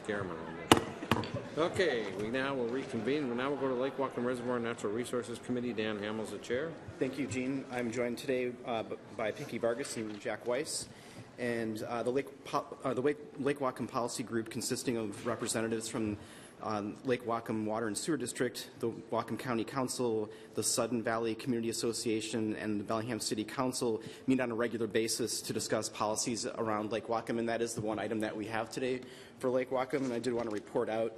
camera on this. Okay, we now will reconvene. Now we'll go to Lake Whatcom Reservoir and Natural Resources Committee. Dan Hamill's the chair. Thank you, Gene. I'm joined today by Pinky Vargas and Jack Weiss, and the Lake Whatcom Policy Group, consisting of representatives from Lake Whatcom Water and Sewer District, the Whatcom County Council, the Sudden Valley Community Association, and the Bellingham City Council meet on a regular basis to discuss policies around Lake Whatcom, and that is the one item that we have today for Lake Whatcom, and I did want to report out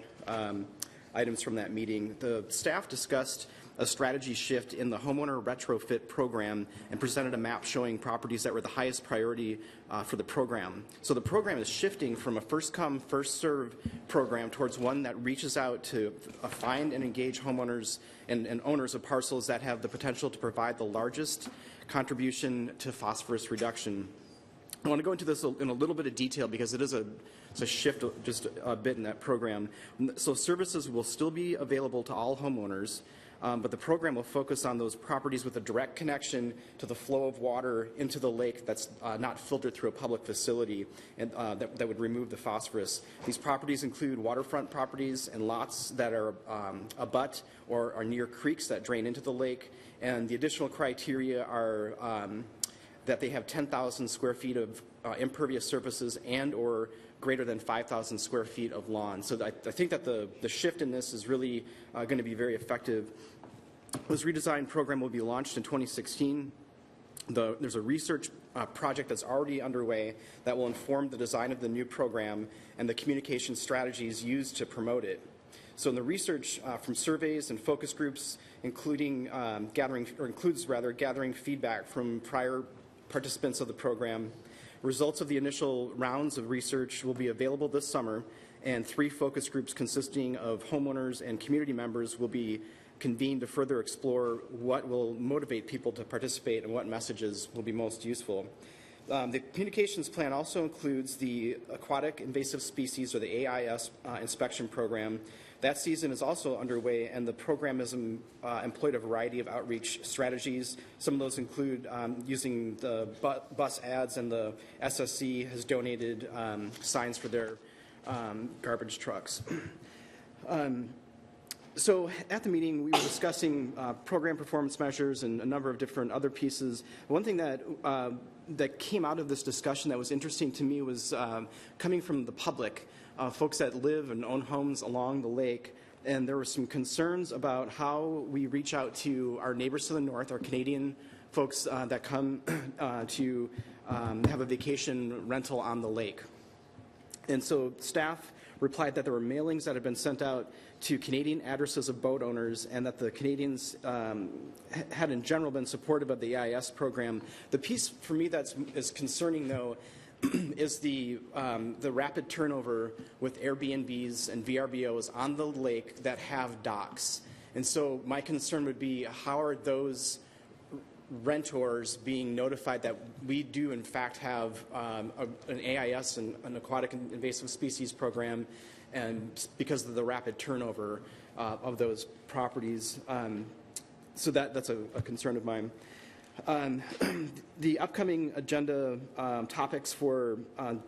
items from that meeting. The staff discussed a strategy shift in the homeowner retrofit program and presented a map showing properties that were the highest priority for the program. So the program is shifting from a first-come, first-served program towards one that reaches out to find and engage homeowners and owners of parcels that have the potential to provide the largest contribution to phosphorus reduction. I want to go into this in a little bit of detail because it's a shift just a bit in that program. So services will still be available to all homeowners, but the program will focus on those properties with a direct connection to the flow of water into the lake that's not filtered through a public facility, and that would remove the phosphorus. These properties include waterfront properties and lots that are abut or are near creeks that drain into the lake, and the additional criteria are that they have 10,000 square feet of impervious surfaces and or greater than 5,000 square feet of lawn. So I think that the shift in this is really going to be very effective. This redesigned program will be launched in 2016. There's a research project that's already underway that will inform the design of the new program and the communication strategies used to promote it. So in the research from surveys and focus groups, includes gathering feedback from prior participants of the program. Results of the initial rounds of research will be available this summer, and 3 focus groups consisting of homeowners and community members will be convened to further explore what will motivate people to participate and what messages will be most useful. The communications plan also includes the Aquatic Invasive Species, or the AIS, inspection program. That season is also underway, and the program has employed a variety of outreach strategies. Some of those include using the bus ads, and the SSC has donated signs for their garbage trucks. So at the meeting, we were discussing program performance measures and a number of different other pieces. One thing that came out of this discussion that was interesting to me was coming from the public, folks that live and own homes along the lake, and there were some concerns about how we reach out to our neighbors to the north, our Canadian folks that come to have a vacation rental on the lake. And so staff replied that there were mailings that had been sent out to Canadian addresses of boat owners, and that the Canadians had in general been supportive of the AIS program. The piece for me that is concerning, though, is the rapid turnover with Airbnbs and VRBOs on the lake that have docks. And so my concern would be, how are those renters being notified that we do in fact have an AIS, and an aquatic invasive species program, and because of the rapid turnover of those properties. So that's a concern of mine. The upcoming agenda topics for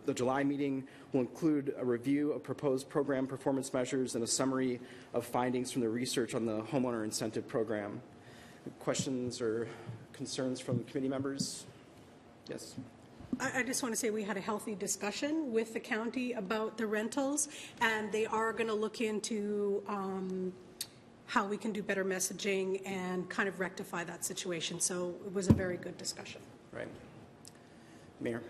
the July meeting will include a review of proposed program performance measures and a summary of findings from the research on the homeowner incentive program. Questions or concerns from committee members? Yes. I just want to say we had a healthy discussion with the county about the rentals, and they are going to look into how we can do better messaging and kind of rectify that situation. So it was a very good discussion. Right. Mayor.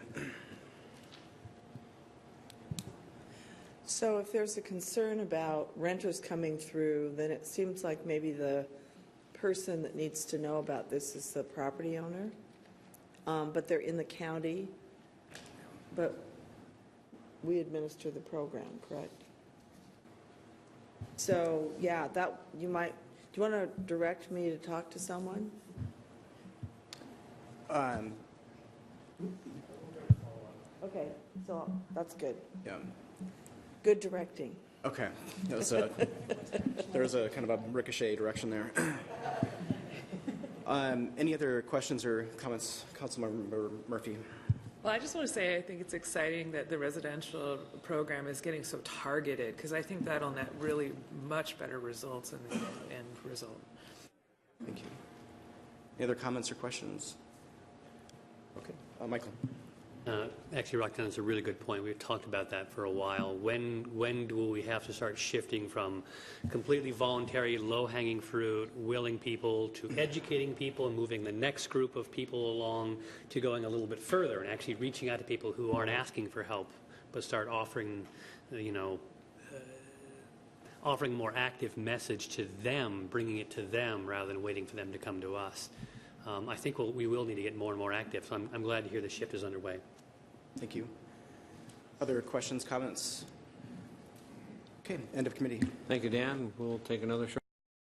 So if there's a concern about renters coming through, then it seems like maybe the person that needs to know about this is the property owner. But they're in the county, but we administer the program, correct? So, yeah, that you might, do you want to direct me to talk to someone? Okay, so that's good. Yeah. Good directing. Okay. That was there was a kind of a ricochet direction there. Any other questions or comments, Councilmember Murphy? Well, I just want to say I think it's exciting that the residential program is getting so targeted, because I think that'll net really much better results in the end result. Thank you. Any other comments or questions? Okay. Michael. Actually, Roxanne, is a really good point. We've talked about that for a while. When do we have to start shifting from completely voluntary, low-hanging fruit, willing people, to educating people and moving the next group of people along, to going a little bit further and actually reaching out to people who aren't asking for help, but start offering, offering a more active message to them, bringing it to them rather than waiting for them to come to us. I think we will need to get more and more active, so I'm glad to hear the shift is underway. Thank you. Other questions, comments? Okay, end of committee. Thank you, Dan. We'll take another short